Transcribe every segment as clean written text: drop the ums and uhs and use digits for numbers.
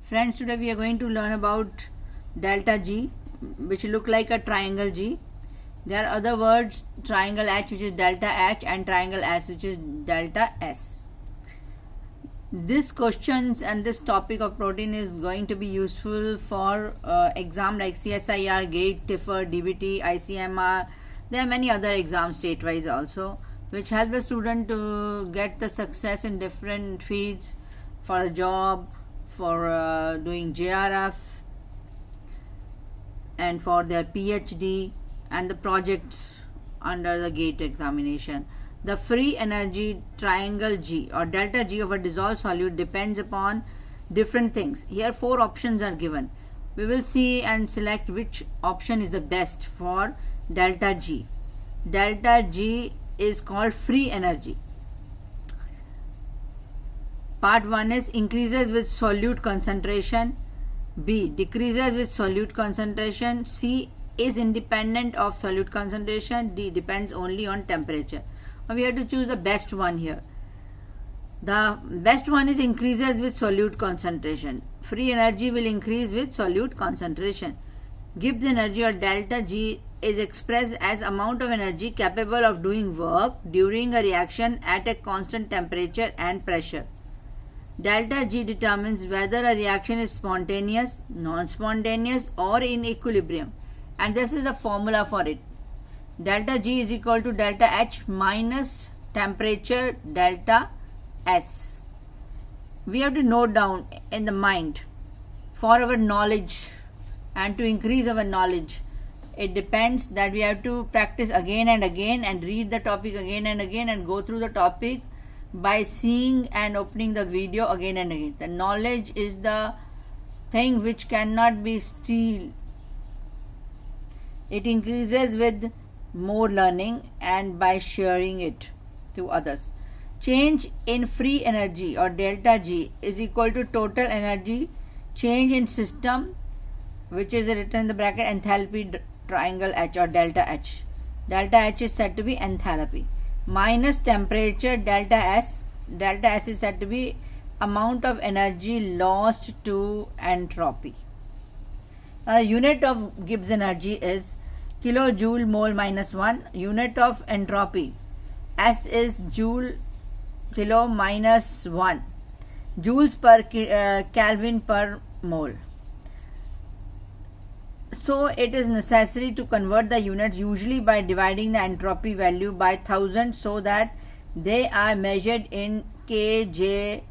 Friends, today we are going to learn about delta G, which look like a triangle G. There are other words, triangle H, which is delta H, and triangle S, which is delta S. This questions and this topic of protein is going to be useful for exam like CSIR, GATE, TIFR, DBT, ICMR. There are many other exams state-wise also, which help the student to get the success in different fields for a job, for doing JRF, and for their PhD and the projects under the GATE examination. The free energy triangle G or delta G of a dissolved solute depends upon different things. Here 4 options are given. We will see and select which option is the best for delta G. Delta G is called free energy. Part 1 is increases with solute concentration, B decreases with solute concentration, C is independent of solute concentration, D depends only on temperature. Now we have to choose the best one here. The best one is increases with solute concentration. Free energy will increase with solute concentration. Gibbs energy or delta G is expressed as amount of energy capable of doing work during a reaction at a constant temperature and pressure. Delta G determines whether a reaction is spontaneous, non-spontaneous or in equilibrium, and this is the formula for it. Delta G is equal to delta H minus temperature delta S. We have to note down in the mind for our knowledge and to increase our knowledge. It depends that we have to practice again and again and read the topic again and again and go through the topic by seeing and opening the video again and again. The knowledge is the thing which cannot be steal. It increases with more learning and by sharing it to others. Change in free energy or delta G is equal to total energy change in system, which is written in the bracket enthalpy triangle H or delta H. Delta H is said to be enthalpy minus temperature delta S. Delta S is said to be amount of energy lost to entropy. Now, the unit of Gibbs energy is kilojoule mole minus 1. Unit of entropy S is joule kilo minus 1. Joules per Kelvin per mole. So it is necessary to convert the units usually by dividing the entropy value by 1000 so that they are measured in kJ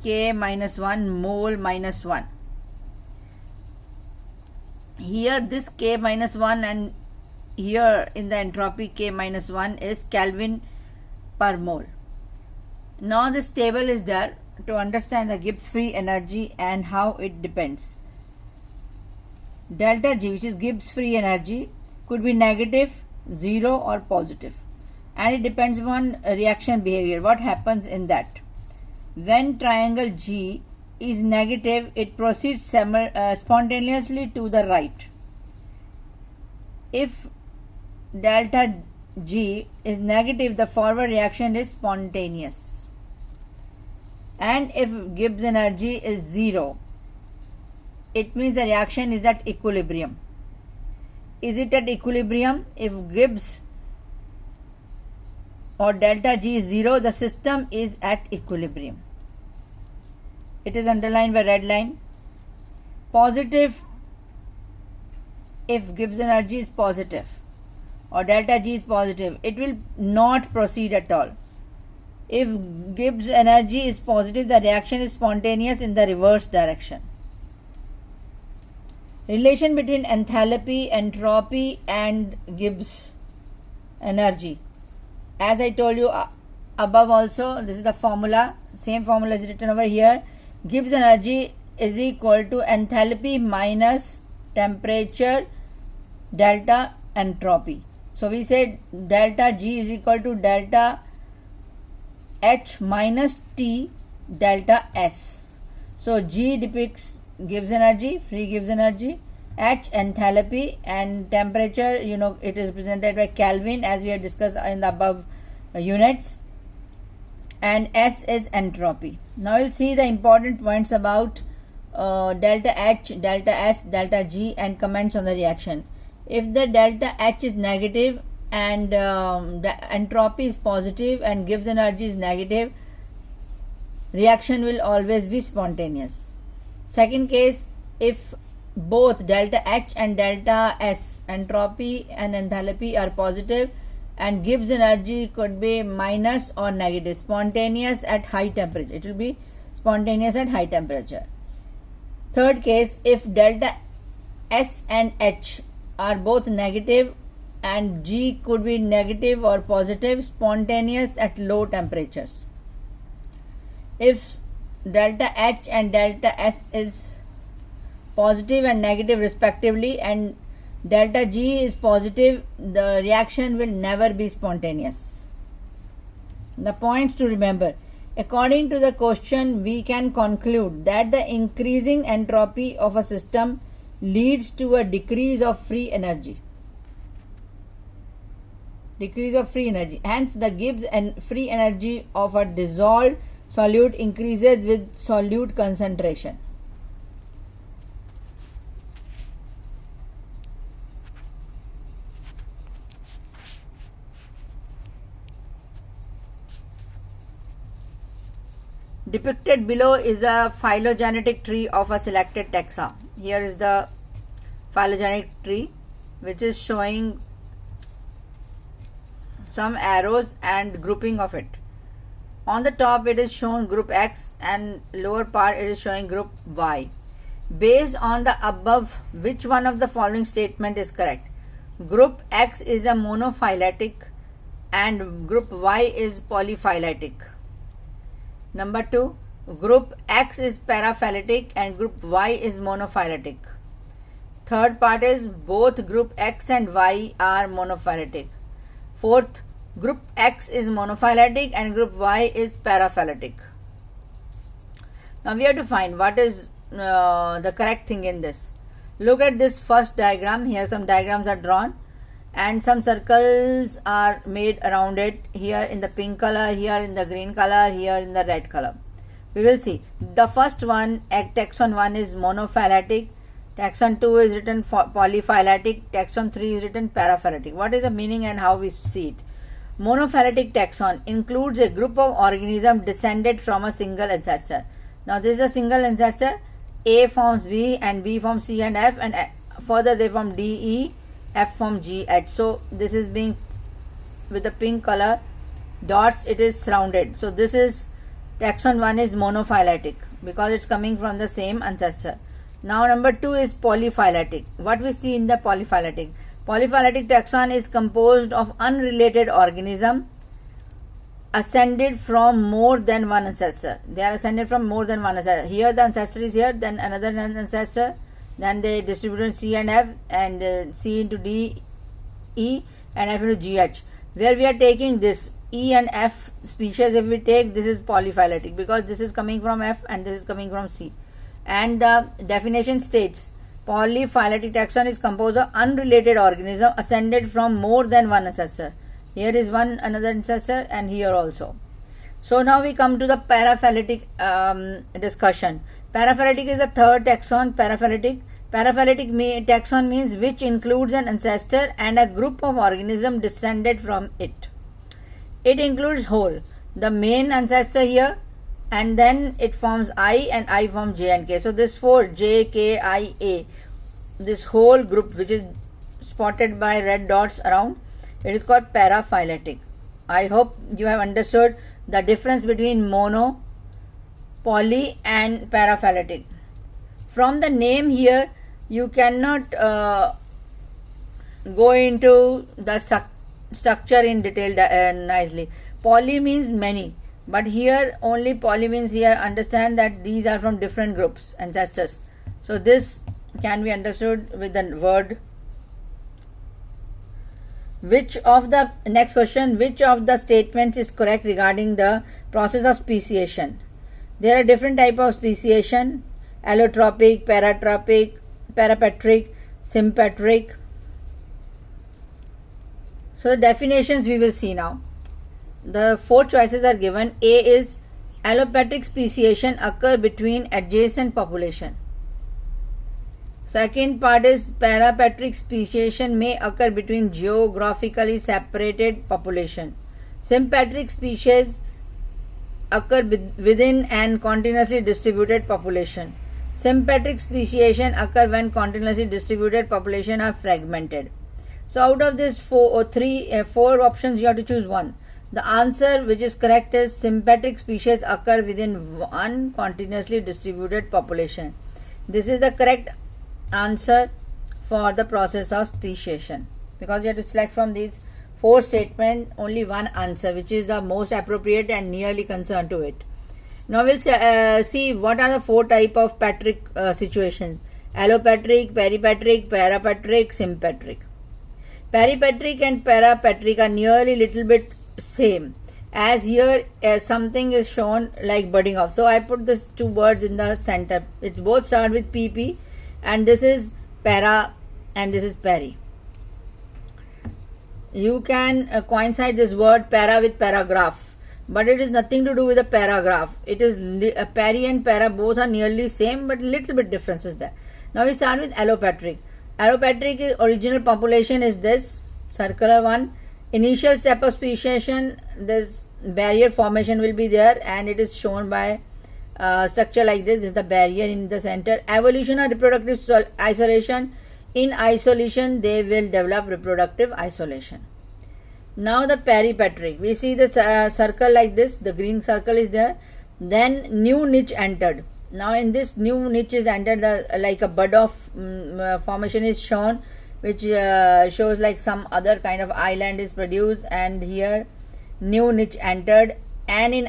K minus 1 mole minus 1. Here this K minus 1 and here in the entropy K minus 1 is Kelvin per mole. Now this table is there to understand the Gibbs free energy and how it depends. Delta G, which is Gibbs free energy, could be negative, 0 or positive, and it depends upon reaction behavior. What happens in that? When triangle G is negative, it proceeds spontaneously to the right. If delta G is negative, the forward reaction is spontaneous. And if Gibbs energy is 0, it means the reaction is at equilibrium. Is it at equilibrium? If Gibbs or delta G is 0, the system is at equilibrium. It is underlined by red line. Positive, if Gibbs energy is positive or delta G is positive, it will not proceed at all. If Gibbs energy is positive, the reaction is spontaneous in the reverse direction. Relation between enthalpy, entropy and Gibbs energy. As I told you above also, this is the formula. Same formula is written over here. Gibbs energy is equal to enthalpy minus temperature delta entropy. So we said delta G is equal to delta H minus T delta S. So G depicts Gibbs energy, free Gibbs energy, H enthalpy, and temperature, it is represented by Kelvin as we have discussed in the above units, and S is entropy. Now we'll see the important points about delta H, delta S, delta G, and comments on the reaction. If the delta H is negative and the entropy is positive and Gibbs energy is negative, reaction will always be spontaneous. Second case, if both delta H and delta S, entropy and enthalpy, are positive and Gibbs energy could be minus or negative, spontaneous at high temperature. It will be spontaneous at high temperature. Third case, if delta S and H are both negative and G could be negative or positive, spontaneous at low temperatures. If delta H and delta S is positive and negative respectively and delta G is positive, the reaction will never be spontaneous. The points to remember: according to the question, we can conclude that the increasing entropy of a system leads to a decrease of free energy. Hence, the Gibbs and free energy of a dissolved solute increases with solute concentration. Depicted below is a phylogenetic tree of a selected taxa. Here is the phylogenetic tree, which is showing some arrows and grouping of it. On the top it is shown group X and lower part it is showing group Y. Based on the above, which one of the following statement is correct? Group X is a monophyletic and group Y is polyphyletic. Number 2, group X is paraphyletic and group Y is monophyletic. Third part is both group X and Y are monophyletic. Fourth, group X is monophyletic and group Y is paraphyletic. Now we have to find what is the correct thing in this. Look at this first diagram. Here some diagrams are drawn and some circles are made around it, here in the pink color, here in the green color, here in the red color. We will see. The first one, taxon 1 is monophyletic, taxon 2 is written polyphyletic, taxon 3 is written paraphyletic. What is the meaning and how we see it? Monophyletic taxon includes a group of organisms descended from a single ancestor. Now this is a single ancestor. A forms B and B forms C and F, and further they form D, E, F form G, H. So this is being with the pink color dots, it is surrounded. So this is taxon 1 is monophyletic because it's coming from the same ancestor. Now number 2 is polyphyletic. What we see in the polyphyletic? Polyphyletic taxon is composed of unrelated organism ascended from more than one ancestor. They are ascended from more than one ancestor. Here the ancestor is here, then another ancestor, then they distributed C and F, and C into D, E, and F into GH. Where we are taking this E and F species, if we take, this is polyphyletic because this is coming from F and this is coming from C. And the definition states polyphyletic taxon is composed of unrelated organism ascended from more than one ancestor. Here is one another ancestor and here also. So now we come to the paraphyletic discussion. Paraphyletic is the third taxon. Paraphyletic taxon means which includes an ancestor and a group of organisms descended from it. It includes whole, the main ancestor here, and then it forms I and I forms J and K. So this 4 J, K, I, A, this whole group which is spotted by red dots around, it is called paraphyletic. I hope you have understood the difference between mono, poly and paraphyletic. From the name here, you cannot go into the structure in detail nicely. Poly means many, but here only poly means here understand that these are from different groups, ancestors. So this can be understood with the word. Which of the next question, which of the statements is correct regarding the process of speciation? There are different type of speciation: allotropic, paratropic, parapatric, sympatric. So the definitions we will see now. The 4 choices are given. A is allopatric speciation occur between adjacent population. Second part is parapatric speciation may occur between geographically separated population. Sympatric species occur within an continuously distributed population. Sympatric speciation occur when continuously distributed population are fragmented. So out of this four options, you have to choose one. The answer which is correct is sympatric species occur within one continuously distributed population. This is the correct answer for the process of speciation, because you have to select from these four statements only one answer which is the most appropriate and nearly concerned to it. Now we'll see what are the four type of patric situations: allopatric, peripatric, parapatric, sympatric. Peripatric and parapatric are nearly little bit same, as here something is shown like budding off. So I put these two words in the center. It both start with PP, and this is para and this is peri. You can coincide this word para with paragraph, but it is nothing to do with a paragraph. It is peri and para both are nearly same, but little bit differences there. Now we start with allopatric. Allopatric original population is this circular one. Initial step of speciation, this barrier formation will be there, and it is shown by structure like this. This is the barrier in the center. Evolution or reproductive isolation. In isolation, they will develop reproductive isolation. Now the peripatric. We see the circle like this. The green circle is there. Then new niche entered. Now in this new niche is entered, like a bud of formation is shown, which shows like some other kind of island is produced, and here new niche entered, and in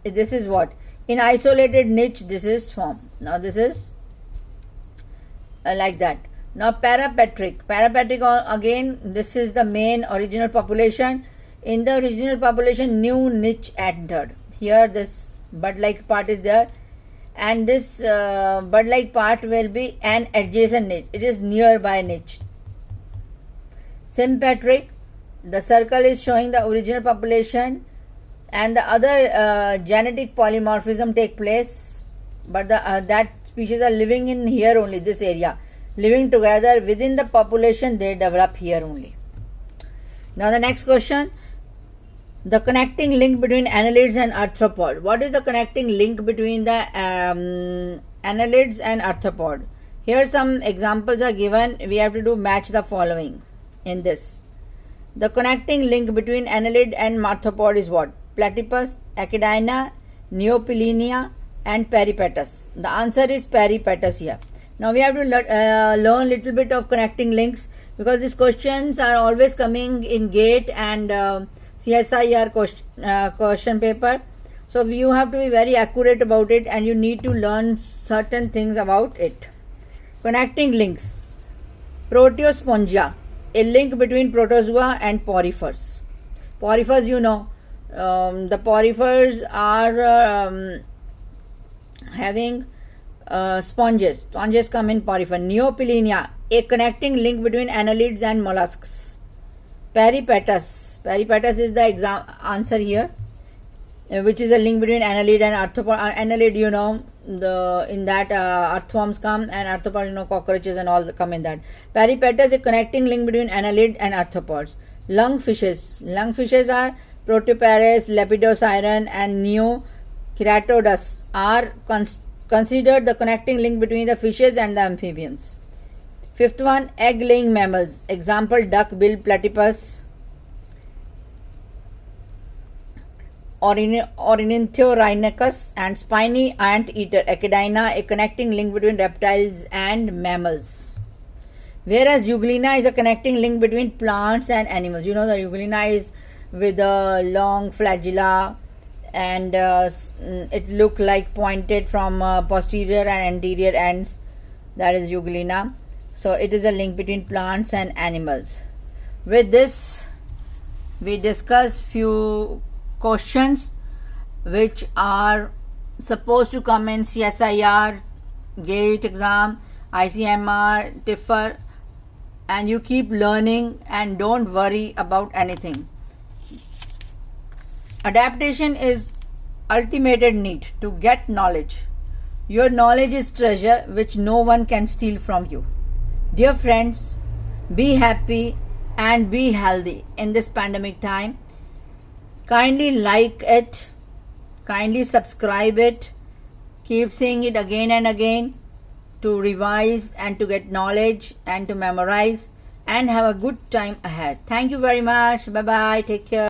this is what? In isolated niche this is formed. Now this is like that. Now parapatric. Parapatric again, this is the main original population. In the original population, new niche entered. Here this bud-like part is there, and this bud-like part will be an adjacent niche. It is nearby niche. Sympatric. The circle is showing the original population, and the other genetic polymorphism take place, but that species are living in here only, this area, living together within the population. They develop here only. Now the next question, the connecting link between annelids and arthropod. What is the connecting link between the annelids and arthropod? Here some examples are given. We have to match the following in this. The connecting link between annelid and arthropod is what? Platypus, Echidna, Neopilenia and Peripatus. The answer is Peripatus here. Now we have to learn little bit of connecting links, because these questions are always coming in GATE and CSIR question paper. So you have to be very accurate about it, and you need to learn certain things about it. Connecting links. Proteospongia, a link between protozoa and porifers. Porifers, you know, the porifers are having sponges. Sponges come in porifer. Neopilenia, a connecting link between annelids and mollusks. Peripatus. Peripatus is the answer here, which is a link between annelid and arthropod. Annelid, you know, in that earthworms come, and arthropod, you know, cockroaches and all come in that. Peripatus, a connecting link between annelid and arthropods. Lungfishes. Lungfishes are Protoparis, Lepidosiren and Neoceratodus are considered the connecting link between the fishes and the amphibians. Fifth one, egg-laying mammals. Example, duck-billed platypus, Ornithorhynchus and spiny ant-eater Echidna, a connecting link between reptiles and mammals. Whereas Euglena is a connecting link between plants and animals. You know, the Euglena is with a long flagella, and it look like pointed from posterior and anterior ends. That is Euglena. So it is a link between plants and animals. With this, we discuss few questions which are supposed to come in CSIR, GATE exam, ICMR, TIFR, and you keep learning and don't worry about anything. Adaptation is ultimate need to get knowledge. Your knowledge is treasure which no one can steal from you. Dear friends, be happy and be healthy in this pandemic time. Kindly like it, kindly subscribe it, keep seeing it again and again to revise and to get knowledge and to memorize and have a good time ahead. Thank you very much. Bye bye. Take care.